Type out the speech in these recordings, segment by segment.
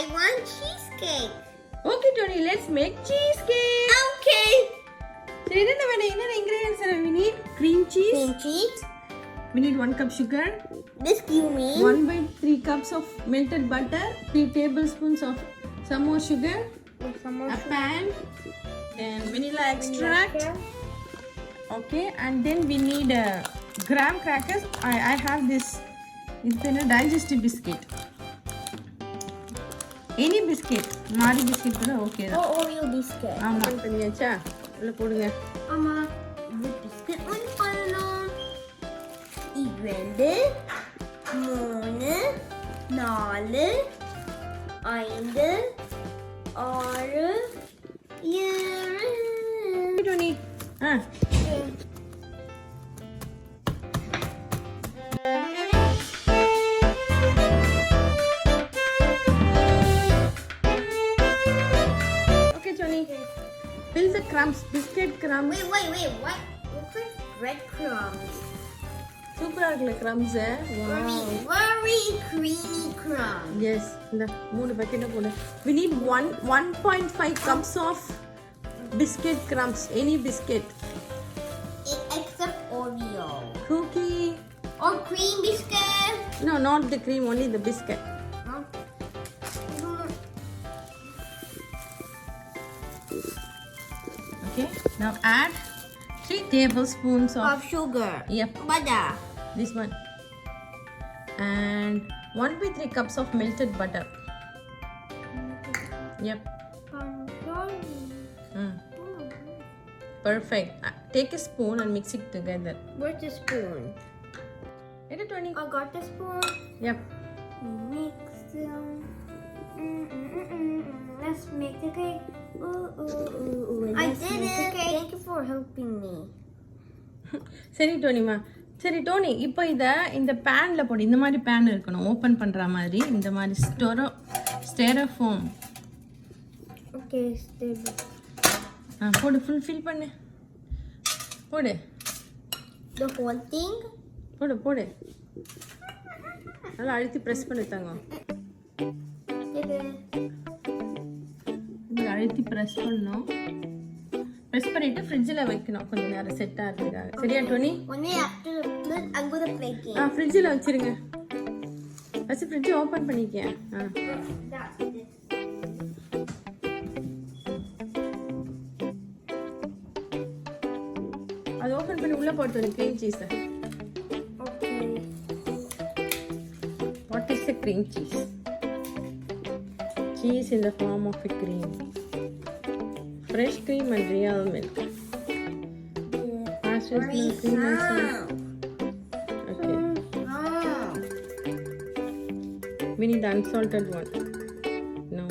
I want cheesecake. Okay, Tony, let's make cheesecake. Okay. So, what ingredients we need? Cream cheese. Cream cheese. We need 1 cup sugar. This you mean? 1/3 cups of melted butter. 3 tablespoons of some more sugar. A pan. Then vanilla extract. Okay, and then we need graham crackers. I have this. It's a digestive biscuit. Any biscuit. Mari biscuit is okay. Oh, Oreo biscuit. Open பண்ணியாச்சா? உள்ள போடுங்க. ஆமா. இந்த biscuit one பண்ணனும். 2 3 4 5 6 7 Tony. Okay, Tony. Fill the crumbs, biscuit crumbs. Wait. What? Looks like breadcrumbs. Super ugly crumbs, eh? Wow. Very creamy crumbs. Yes. We need 1.5 cups of biscuit crumbs. Any biscuit. Except Oreo. Cookie. Or cream biscuit. No, not the cream, only the biscuit. Huh? Okay. Now add 3 tablespoons Of sugar. Yep. Butter. This one. And 1/3 cups of melted butter. Yep. Perfect. Take a spoon and mix it together. Where's the spoon? Get it, Tony. I got the spoon. Yep. Mix them. Let's make the cake. I did it. Thank you for helping me. சரி டோனிமா. சரி டோனி, இப்போ இந்த பேன்ல போடு. இந்த மாதிரி pan இருக்கணும். Open பண்ற மாதிரி இந்த மாதிரி ஸ்டெரோஃபோம். Okay, stable. போடு, full fill பண்ணு. போடு. The whole thing? போடு. நல்லா அழுத்தி பிரஸ் பண்ணி தாங்க. இது அழுத்தி பிரஸ் பண்ணனும். பிரஸ் பண்ணிட்டு ஃப்ரிட்ஜ்ல வைக்கணும் கொஞ்ச நேரம் செட் ஆகிறதுக்காக. சரியா Dhoni? Only after I'm going to play game. ஃப்ரிட்ஜ்ல வச்சிருங்க. ஃபர்ஸ்ட் ஃப்ரிட்ஜ் ஓபன் பண்ணிக்க. அது ஓபன் பண்ணி உள்ள போட்டு cream cheese. Okay. What is a cream cheese? Cheese in the form of a cream. Fresh cream and real milk. Pasteurized milk, cream and salt. Okay. We need unsalted one. No.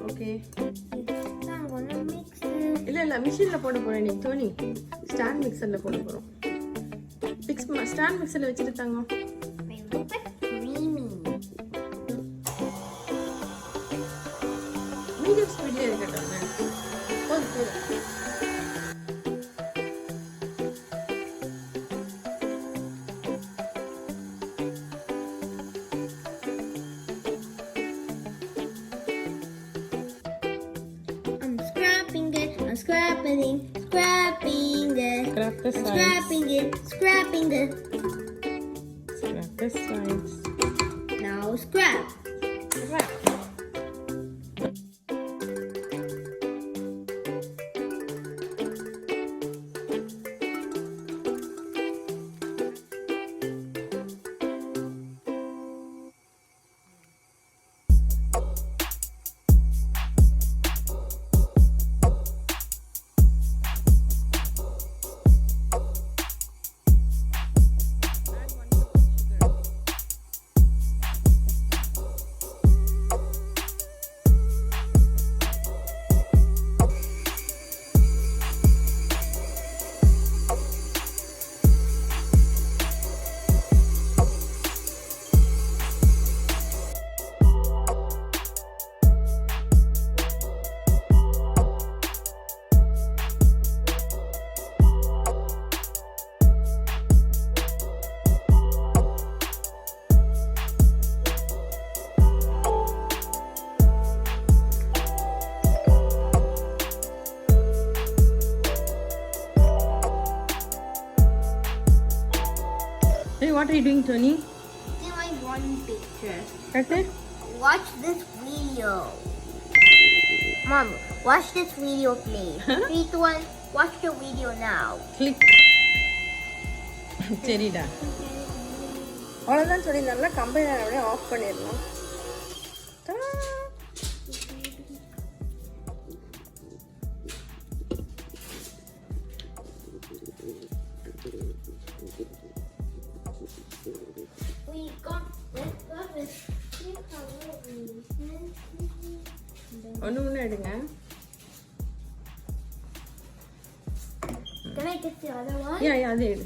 Okay. I'm going to mix it. இல்ல மிஷின்ல போட போறேன் நீ Dhoni. Stand மிக்ஸர்ல போட போறோம். Stand மிக்ஸர்ல வச்சிட்டு தாங்க. They look like creamy. Medium ஸ்பீட்ல இருக்கட்டும். போடு. Scrap the sides. Scrapping it. Scrap the sides. Now scrap. Right. what are you doing, Tony? See my one picture. Okay. Watch this video. Mom, watch this video, please. 3, 2, 1. Watch the video now. Click. சரிடா அவ்வளோதான் சொல்லி நல்லா combiner அப்படியே of பண்ணிடலாம். ஒன்று எடுங்க. Can I get the other one? Yeah, அதே எடு.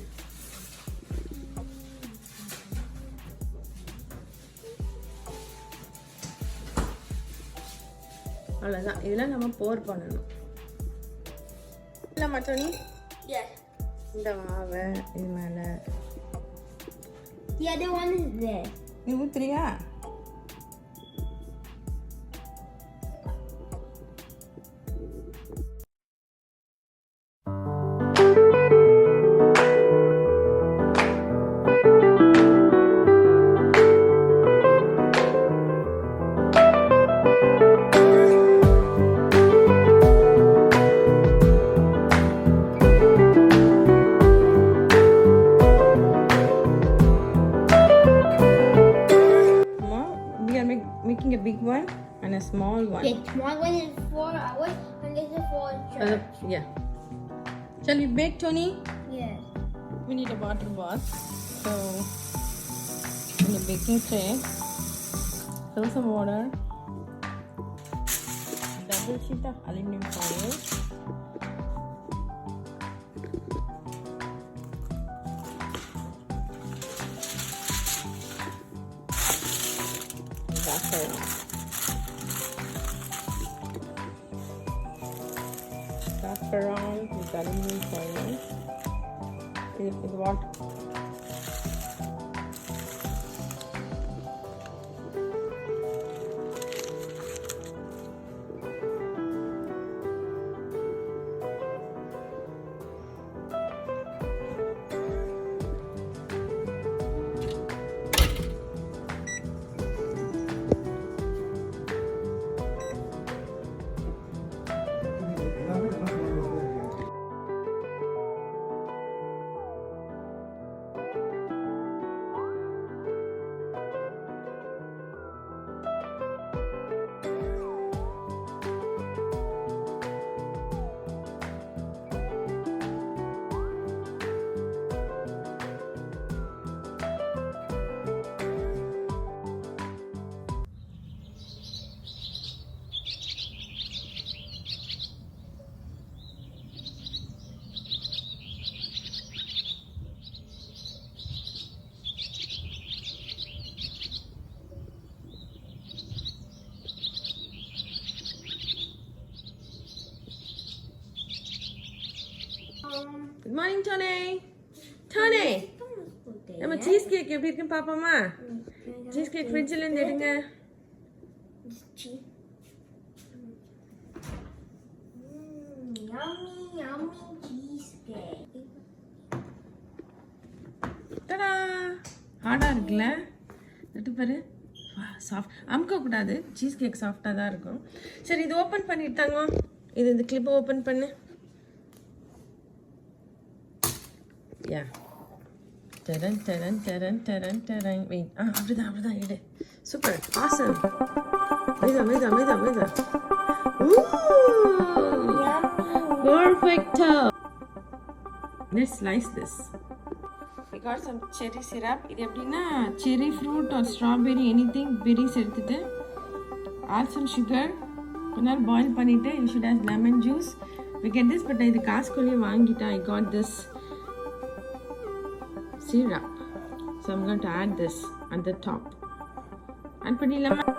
அவ்வளோதான். இதெல்லாம் நம்ம போர் பண்ணணும். இல்லை மட்டனி Yes. இந்த மாவை இது மேலே The other one is there. நீ ஊத்துறியா? Making a big one and a small one. The small one is for ours and this is for church. Yeah. Shall we bake, Tony? Yes. We need a water bath. So, in the baking tray, fill some water, double sheet of aluminum foil, wrap around with aluminum foil. Fill it with water. Good morning, Tony. Tony, நம்ம cheesecake எப்படி இருக்குன்னு பாப்போமா? cheesecake fridge ல இருந்து எடுங்க. Yummy, yummy cheesecake. டடா ஹார்டா இருக்குல்ல? இது பாரு. சாஃப்ட் அமுக்க கூடாது. cheesecake சாஃப்ட்டா தான் இருக்கும். சரி இது ஓபன் பண்ணிட்டாங்க. இந்த கிளிப் ஓபன் பண்ணு. Yeah. Taran, taran, taran, taran, taran. Wait. அப்படிதான் எடு. Super. Awesome. Meda. Ooh. Perfect. Let's slice this. We got some cherry syrup. இது எப்படின்னா cherry fruit or strawberry anything berries எடுத்துட்டு add some sugar. கொஞ்ச நேரம் boil பண்ணிட்டு you should add lemon juice. We get this but இது காஸ்கோலயே வாங்கிட்டேன். I got this syrup. So I'm going to add this at the top. And put lemon.